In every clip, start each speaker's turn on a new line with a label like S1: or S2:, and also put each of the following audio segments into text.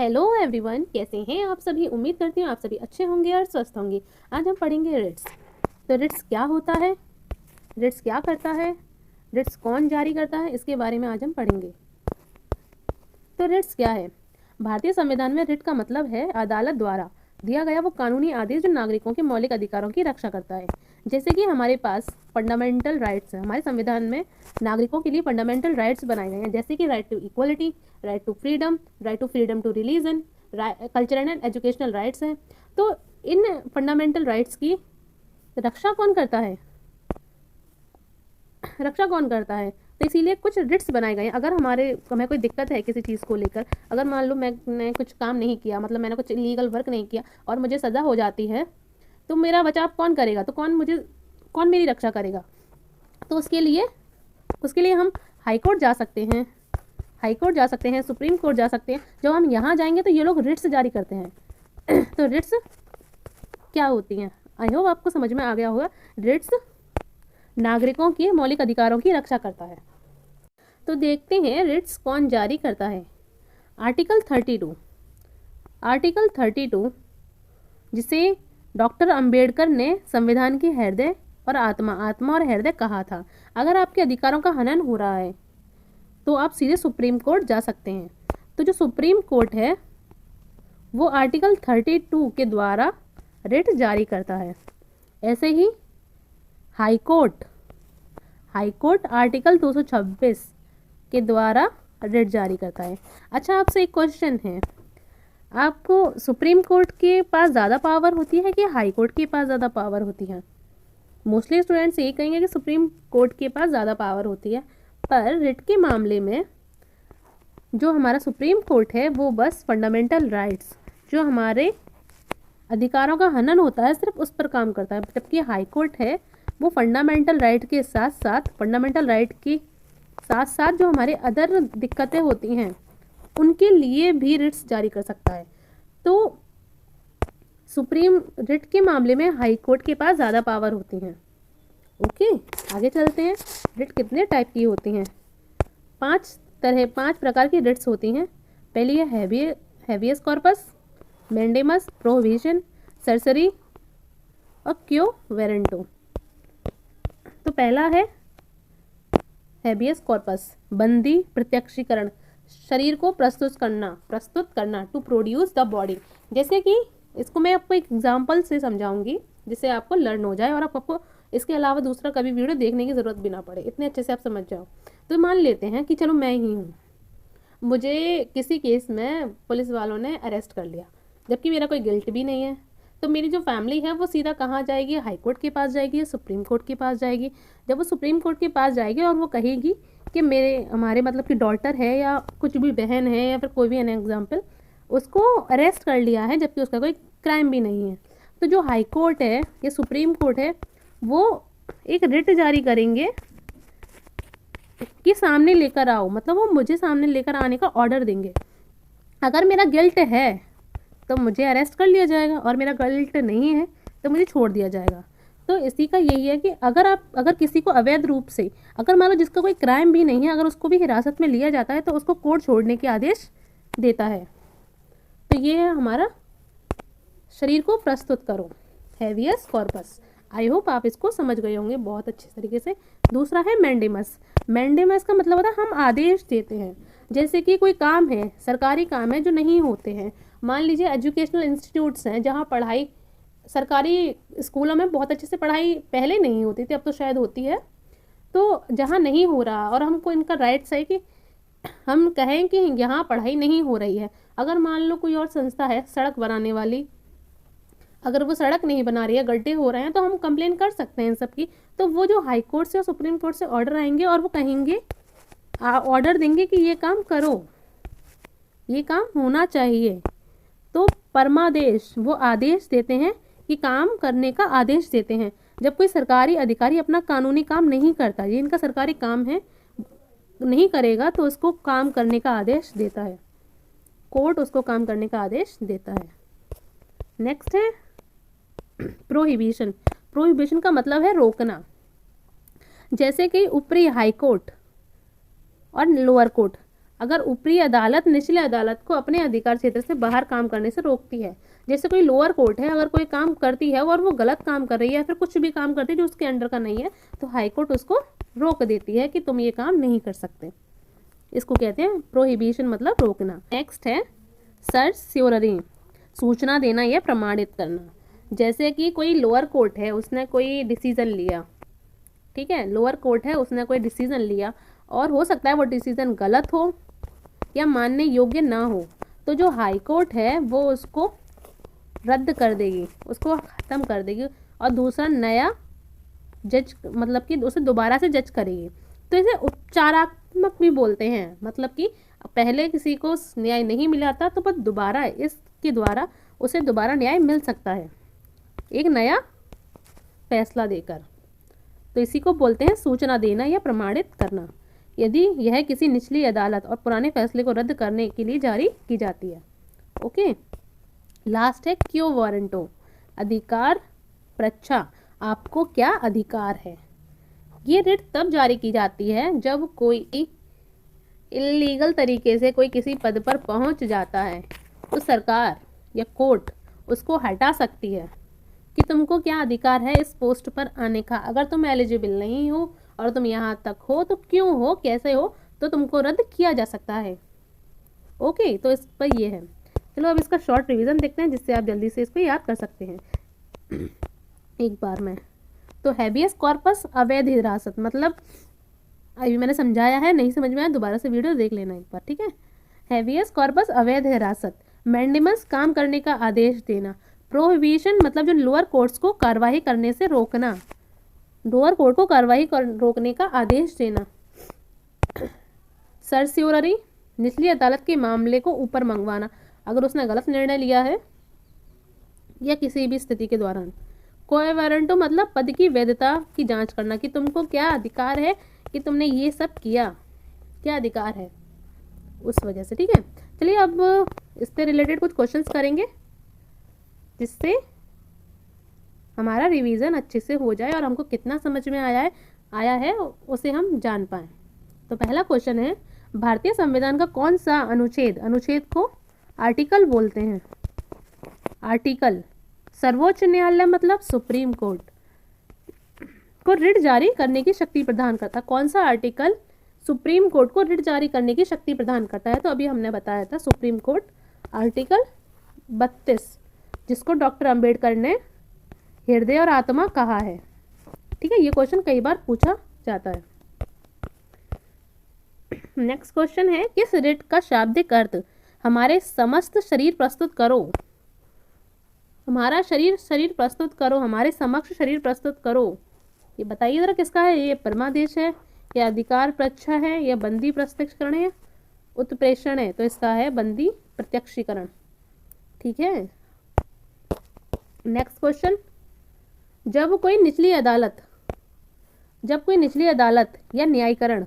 S1: Hello everyone, कैसे हैं आप सभी। उम्मीद करती हूँ आप सभी अच्छे होंगे और स्वस्थ होंगे। आज हम पढ़ेंगे रिट्स। तो रिट्स क्या होता है, रिट्स क्या करता है, रिट्स कौन जारी करता है, इसके बारे में आज हम पढ़ेंगे। तो रिट्स क्या है। भारतीय संविधान में रिट का मतलब है अदालत द्वारा दिया गया वो कानूनी आदेश जो नागरिकों के मौलिक अधिकारों की रक्षा करता है। जैसे कि हमारे पास फंडामेंटल राइट्स है, हमारे संविधान में नागरिकों के लिए फंडामेंटल राइट्स बनाए गए हैं, जैसे कि right to equality, right to freedom to religion, cultural and educational rights हैं। तो इन फंडामेंटल राइट्स की रक्षा कौन करता है, रक्षा कौन करता है। तो इसीलिए कुछ रिट्स बनाए गए हैं। अगर हमें कोई दिक्कत है किसी चीज़ को लेकर, अगर मान लो मैंने कुछ काम नहीं किया, मतलब मैंने कुछ इलीगल वर्क नहीं किया और मुझे सज़ा हो जाती है, तो मेरा बचाव कौन करेगा, तो कौन मेरी रक्षा करेगा। तो उसके लिए हम हाई कोर्ट जा सकते हैं, सुप्रीम कोर्ट जा सकते हैं। जब हम यहाँ जाएंगे तो ये लोग रिट्स जारी करते हैं। तो रिट्स क्या होती हैं, आई होप आपको समझ में आ गया होगा। रिट्स नागरिकों के मौलिक अधिकारों की रक्षा करता है। तो देखते हैं रिट्स कौन जारी करता है। आर्टिकल 32 जिसे डॉक्टर अंबेडकर ने संविधान की हृदय और आत्मा और हृदय कहा था। अगर आपके अधिकारों का हनन हो रहा है तो आप सीधे सुप्रीम कोर्ट जा सकते हैं। तो जो सुप्रीम कोर्ट है वो आर्टिकल 32 के द्वारा रिट जारी करता है। ऐसे ही हाई कोर्ट आर्टिकल 226 के द्वारा रिट जारी करता है। अच्छा, आपसे एक क्वेश्चन है, आपको सुप्रीम कोर्ट के पास ज़्यादा पावर होती है कि हाई कोर्ट के पास ज़्यादा पावर होती है। मोस्टली स्टूडेंट्स यही कहेंगे कि सुप्रीम कोर्ट के पास ज़्यादा पावर होती है, पर रिट के मामले में जो हमारा सुप्रीम कोर्ट है वो बस फंडामेंटल राइट्स, जो हमारे अधिकारों का हनन होता है, सिर्फ उस पर काम करता है। जबकि हाई कोर्ट है वो फंडामेंटल राइट के साथ साथ जो हमारे अदर दिक्कतें होती हैं उनके लिए भी रिट्स जारी कर सकता है। तो सुप्रीम रिट के मामले में हाई कोर्ट के पास ज़्यादा पावर होती हैं। ओके, आगे चलते हैं। रिट कितने टाइप की होती हैं। 5 प्रकार की रिट्स होती हैं। पहली है habeas corpus, mandamus, prohibition, certiorari और क्यो वेरेंटो। तो पहला है हैबियस कॉर्पस, बंदी प्रत्यक्षीकरण, शरीर को प्रस्तुत करना टू प्रोड्यूस द बॉडी। जैसे कि इसको मैं आपको एक एग्जांपल से समझाऊंगी जिससे आपको लर्न हो जाए और आपको इसके अलावा दूसरा कभी वीडियो देखने की ज़रूरत भी ना पड़े, इतने अच्छे से आप समझ जाओ। तो मान लेते हैं कि चलो मैं ही हूँ, मुझे किसी केस में पुलिस वालों ने अरेस्ट कर लिया, जबकि मेरा कोई गिल्ट भी नहीं है। तो मेरी जो फैमिली है वो सीधा कहाँ जाएगी, हाई कोर्ट के पास जाएगी या सुप्रीम कोर्ट के पास जाएगी। जब वो सुप्रीम कोर्ट के पास जाएगी और वो कहेगी कि हमारे मतलब कि डॉटर है या कुछ भी बहन है या फिर कोई भी एन एग्जाम्पल, उसको अरेस्ट कर लिया है जबकि उसका कोई क्राइम भी नहीं है, तो जो हाई कोर्ट है या सुप्रीम कोर्ट है वो एक रिट जारी करेंगे कि सामने लेकर आओ, मतलब वो मुझे सामने लेकर आने का ऑर्डर देंगे। अगर मेरा गिल्ट है तो मुझे अरेस्ट कर लिया जाएगा और मेरा गिल्ट नहीं है तो मुझे छोड़ दिया जाएगा। तो इसी का यही है कि अगर किसी को अवैध रूप से, अगर मान लो जिसका कोई क्राइम भी नहीं है, अगर उसको भी हिरासत में लिया जाता है तो उसको कोर्ट छोड़ने के आदेश देता है। तो ये है हमारा शरीर को प्रस्तुत करो, हैबियस कॉर्पस। आई होप आप इसको समझ गए होंगे बहुत अच्छे तरीके से। दूसरा है मैंडेमस का मतलब होता है हम आदेश देते हैं। जैसे कि कोई काम है, सरकारी काम है जो नहीं होते हैं, मान लीजिए एजुकेशनल इंस्टीट्यूट्स हैं जहाँ पढ़ाई, सरकारी स्कूलों में बहुत अच्छे से पढ़ाई पहले नहीं होती थी, अब तो शायद होती है। तो जहाँ नहीं हो रहा और हमको इनका राइट्स है कि हम कहें कि यहाँ पढ़ाई नहीं हो रही है। अगर मान लो कोई और संस्था है सड़क बनाने वाली, अगर वो सड़क नहीं बना रही है, गड्ढे हो रहे हैं, तो हम कंप्लेन कर सकते हैं इन सब की। तो वो जो हाई कोर्ट से और सुप्रीम कोर्ट से ऑर्डर आएंगे और वो कहेंगे, ऑर्डर देंगे कि ये काम करो, ये काम होना चाहिए। तो परमादेश, वो आदेश देते हैं कि काम करने का आदेश देते हैं। जब कोई सरकारी अधिकारी अपना कानूनी काम नहीं करता, ये इनका सरकारी काम है, नहीं करेगा तो उसको काम करने का आदेश देता है, कोर्ट उसको काम करने का आदेश देता है। नेक्स्ट है प्रोहिबिशन का मतलब है रोकना। जैसे कि ऊपरी हाई कोर्ट और लोअर कोर्ट, अगर ऊपरी अदालत निचले अदालत को अपने अधिकार क्षेत्र से बाहर काम करने से रोकती है। जैसे कोई लोअर कोर्ट है, अगर कोई काम करती है और वो गलत काम कर रही है या फिर कुछ भी काम करती है जो उसके अंडर का नहीं है, तो हाई कोर्ट उसको रोक देती है कि तुम ये काम नहीं कर सकते। इसको कहते हैं प्रोहिबिशन, मतलब रोकना। नेक्स्ट है सर्स्योररी, सूचना देना या प्रमाणित करना। जैसे कि कोई लोअर कोर्ट है, उसने कोई डिसीजन लिया, ठीक है, लोअर कोर्ट है, उसने कोई डिसीजन लिया और हो सकता है वो डिसीजन गलत हो या मानने योग्य ना हो, तो जो हाई कोर्ट है वो उसको रद्द कर देगी, उसको ख़त्म कर देगी और दूसरा नया जज, मतलब कि उसे दोबारा से जज करेगी। तो इसे उपचारात्मक भी बोलते हैं, मतलब कि पहले किसी को न्याय नहीं मिला था तो बस दोबारा इसके द्वारा उसे दोबारा न्याय मिल सकता है एक नया फैसला देकर। तो इसी को बोलते हैं सूचना देना या प्रमाणित करना, यदि यह किसी निचली अदालत और पुराने फैसले को रद्द करने के लिए जारी की जाती है। ओके, लास्ट है क्यो वारंटो, अधिकार परीक्षा, आपको क्या अधिकार है। ये रिट तब जारी की जाती है जब कोई इलीगल तरीके से कोई किसी पद पर पहुंच जाता है, तो सरकार या कोर्ट उसको हटा सकती है कि तुमको क्या अधिकार है इस पोस्ट पर आने का। अगर तुम एलिजिबल नहीं हो और तुम यहाँ तक हो तो क्यों हो, कैसे हो, तो तुमको रद्द किया जा सकता है। ओके, तो इस पर ये है। चलो अब इसका शॉर्ट रिवीजन देखते हैं जिससे आप जल्दी से इसको याद कर सकते हैं एक बार में। तो हैबियस कॉर्पस अवैध हिरासत, मतलब अभी मैंने समझाया है, नहीं समझ में आया दोबारा से वीडियो देख लेना एक बार, ठीक है। हैबियस कॉर्पस अवैध हिरासत, मैंडेमस काम करने का आदेश देना, प्रोहिबिशन मतलब जो लोअर कोर्ट्स को कार्रवाई करने से रोकना, लोअर कोर्ट को कार्रवाई रोकने का आदेश देना, सर्स्योररी निचली अदालत के मामले को ऊपर मंगवाना अगर उसने गलत निर्णय लिया है या किसी भी स्थिति के दौरान, कोई वारंटो मतलब पद की वैधता की जांच करना कि तुमको क्या अधिकार है कि तुमने ये सब किया, क्या अधिकार है उस वजह से, ठीक है। चलिए अब इससे रिलेटेड कुछ क्वेश्चंस करेंगे जिससे हमारा रिवीजन अच्छे से हो जाए और हमको कितना समझ में आया है उसे हम जान पाएँ। तो पहला क्वेश्चन है, भारतीय संविधान का कौन सा अनुच्छेद, अनुच्छेद को आर्टिकल बोलते हैं, आर्टिकल सर्वोच्च न्यायालय मतलब सुप्रीम कोर्ट को रिट जारी करने की शक्ति प्रदान करता है। कौन सा आर्टिकल सुप्रीम कोर्ट को रिट जारी करने की शक्ति प्रदान करता है, तो अभी हमने बताया था सुप्रीम कोर्ट आर्टिकल 32, जिसको डॉक्टर अंबेडकर ने हृदय और आत्मा कहा है, ठीक है। ये क्वेश्चन कई बार पूछा जाता है। नेक्स्ट क्वेश्चन है, किस रिट का शाब्दिक अर्थ हमारे समस्त शरीर प्रस्तुत करो, हमारा शरीर प्रस्तुत करो, हमारे समक्ष शरीर प्रस्तुत करो, ये बताइए जरा किसका है। ये परमादेश है या अधिकार परीक्षा है या बंदी प्रत्यक्षीकरण है, उत्प्रेषण है, तो इसका है बंदी प्रत्यक्षीकरण, ठीक है। नेक्स्ट क्वेश्चन, जब कोई निचली अदालत या न्यायीकरण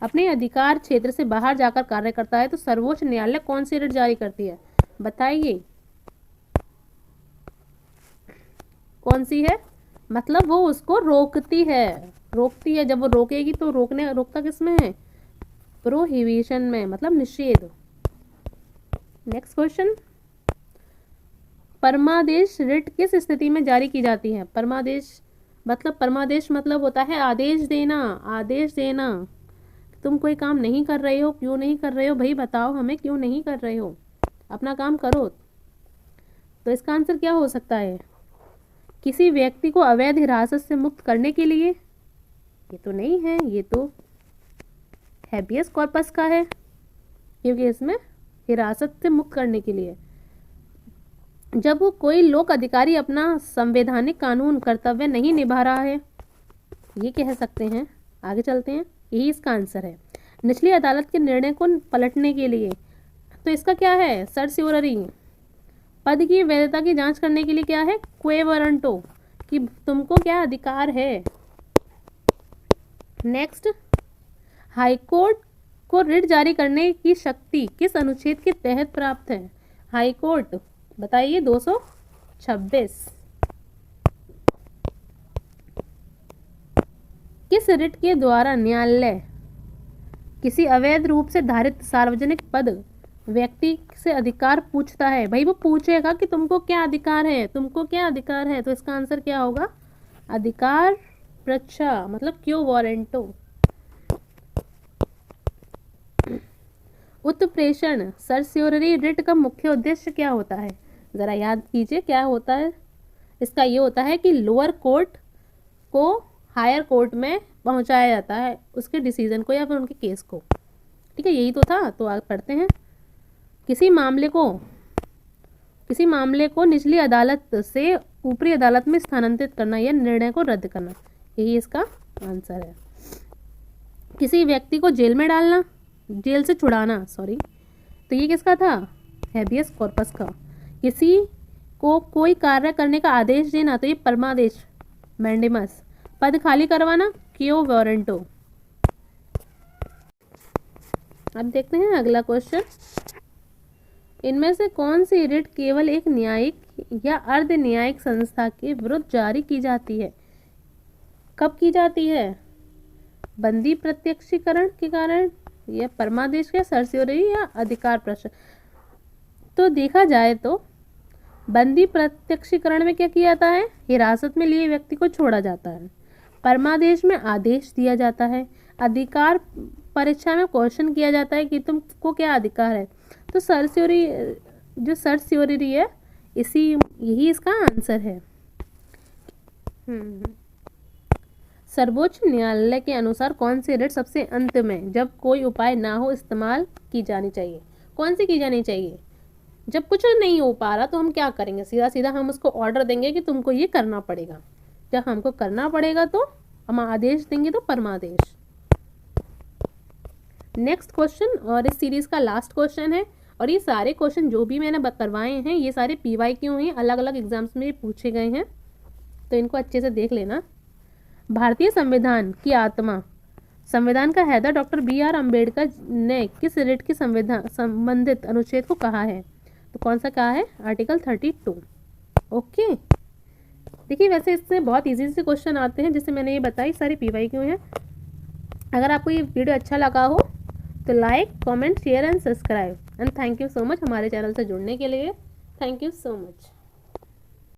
S1: अपने अधिकार क्षेत्र से बाहर जाकर कार्य करता है तो सर्वोच्च न्यायालय कौन सी रिट जारी करती है, बताइए कौन सी है। मतलब वो उसको रोकती है, जब वो रोकेगी तो रोकता किसमें है, प्रोहिबिशन में, मतलब निषेध। नेक्स्ट क्वेश्चन, परमादेश रिट किस स्थिति में जारी की जाती है। परमादेश मतलब होता है आदेश देना। तुम कोई काम नहीं कर रहे हो, क्यों नहीं कर रहे हो भाई, बताओ हमें क्यों नहीं कर रहे हो, अपना काम करो। तो इसका आंसर क्या हो सकता है, किसी व्यक्ति को अवैध हिरासत से मुक्त करने के लिए। ये तो नहीं है, ये तो हैबियस कॉर्पस का है क्योंकि इसमें हिरासत से मुक्त करने के लिए। जब वो कोई लोक अधिकारी अपना संवैधानिक कानून कर्तव्य नहीं निभा रहा है, ये कह सकते हैं। आगे चलते हैं, यही इसका आंसर है। निचली अदालत के निर्णय को पलटने के लिए, तो इसका क्या है, सर्स्योररी। पद की वैधता की जांच करने के लिए क्या है, क्वे वारंटो, कि तुमको क्या अधिकार है। नेक्स्ट, हाईकोर्ट को रिट जारी करने की शक्ति किस अनुच्छेद के तहत प्राप्त है। हाईकोर्ट बताइए, 226। किस रिट के द्वारा न्यायालय किसी अवैध रूप से धारित सार्वजनिक पद व्यक्ति से अधिकार पूछता है। भाई वो पूछेगा कि तुमको क्या अधिकार है, तुमको क्या अधिकार है, तो इसका आंसर क्या होगा? अधिकार पृच्छा, मतलब क्यों वारंटो। उत्प्रेषण सर्स्योररी रिट का मुख्य उद्देश्य क्या होता है? ज़रा याद कीजिए क्या होता है। इसका ये होता है कि लोअर कोर्ट को हायर कोर्ट में पहुंचाया जाता है उसके डिसीजन को या फिर उनके केस को। ठीक है, यही तो था। तो आगे पढ़ते हैं। किसी मामले को निचली अदालत से ऊपरी अदालत में स्थानांतरित करना या निर्णय को रद्द करना, यही इसका आंसर है। किसी व्यक्ति को जेल में डालना, जेल से छुड़ाना, सॉरी, तो ये किसका था? हैबियस कॉर्पस का। किसी को कोई कार्य करने का आदेश देना, तो ये परमादेश, मैंडेमस। पद खाली करवाना, क्यो वारंटो। अब देखते हैं अगला क्वेश्चन। इनमें से कौन सी रिट केवल एक न्यायिक या अर्ध न्यायिक संस्था के विरुद्ध जारी की जाती है? कब की जाती है? बंदी प्रत्यक्षीकरण के कारण, या परमादेश के सर्स्योरी, या अधिकार प्रश्न। तो देखा जाए तो बंदी प्रत्यक्षीकरण में क्या किया जाता है? हिरासत में लिए व्यक्ति को छोड़ा जाता है। परमादेश में आदेश दिया जाता है। अधिकार परीक्षा में क्वेश्चन किया जाता है कि तुमको क्या अधिकार है। तो सर्स्योरी, जो सर्स्योरी है, यही इसका आंसर है। सर्वोच्च न्यायालय के अनुसार कौन सी रिट सबसे अंत में, जब कोई उपाय ना हो, इस्तेमाल की जानी चाहिए? कौन सी की जानी चाहिए? जब कुछ नहीं हो पा रहा तो हम क्या करेंगे? सीधा सीधा हम उसको ऑर्डर देंगे कि तुमको ये करना पड़ेगा। जब हमको करना पड़ेगा तो हम आदेश देंगे, तो परमादेश। नेक्स्ट क्वेश्चन, और इस सीरीज का लास्ट क्वेश्चन है। और ये सारे क्वेश्चन जो भी मैंने करवाए हैं, ये सारे PYQ हैं, अलग अलग एग्जाम्स में पूछे गए हैं, तो इनको अच्छे से देख लेना। भारतीय संविधान की आत्मा, संविधान का हैदर डॉक्टर BR अम्बेडकर ने किस रिट के संबंधित अनुच्छेद को कहा है? तो कौन सा कहा है? आर्टिकल 32। ओके, देखिए वैसे इससे बहुत इजी से क्वेश्चन आते हैं, जैसे मैंने ये बताई, सारी PYQ हैं। अगर आपको ये वीडियो अच्छा लगा हो तो like, comment, share and subscribe. And thank you so much हमारे चैनल से जुड़ने के लिए। Thank you so much.